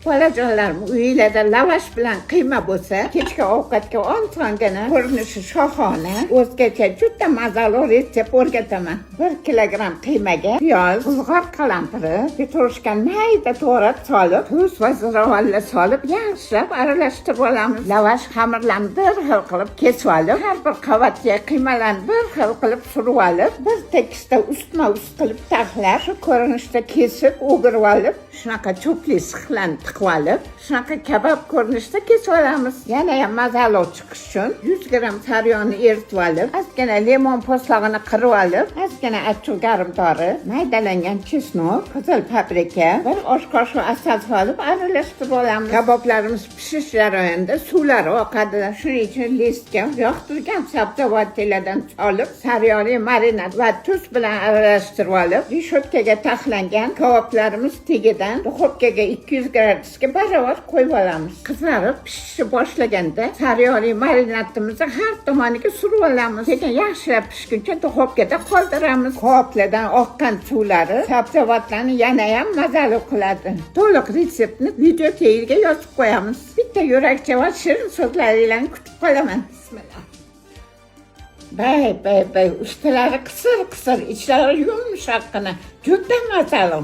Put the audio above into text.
Bolajonlarim, uyingizda lavash bilan qiyma bo'lsa, kechki ovqatga olsangina ko'rinishi shohona, o'zgacha juda mazali retsept o'rgataman. 1 kilogramm qiymaga piyoz, bulg'or qalampiri, petroshkani mayda to'g'rab solib, tuz va ziravorlar solib, yaxshilab aralashtirib olamiz. Lavash xamirlarni bir xil qilib kesib olib, har bir qavatga qiymalarni bir xil qilib surib olib, bir tekisda ustma-ust qilib taxlab, shu ko'rinishda kesib, o'girib olib, shunaqa cho'pli sixlarni tiqib olib, shunaqa kabob ko'rinishda kesib olamiz. Yana ham mazali chiqish uchun 100 gramm saryonni eritib olib, ozgina limon po'stlog'ini qirib olib, ozgina achchiq garimdori, maydalangan chesnok, qizil paprika, bir osh qoshiq asal solib aralashtirib olamiz. Kaboblarimiz pishish jarayonida suvlari oqadi. Shuning uchun listga yoqtirgan sabzavotlardan solib, saryonni marinad va tuz bilan aralashtirib olib, rishotkaga taxlangan kaboblarimiz tagidan duxovkaga 200 gradusga baravar qo'yib olamiz. Qizarib pishishni boshlaganda saryonni marinadimizni har tomoniga surib olamiz. Keyin yaxshilab pishguncha duxovkada qoldiramiz. Kaboblardan oqqan suvlari sabzavotlarni yana ham mazali qiladi. To'liq retseptni video tagiga yozib qo'yamiz. Bitta yurakcha va shirin so'zlaringizni kutib qolaman. Bismillah. Bay, ustalari qisir, ichlari yumshoqqina, juda mazali.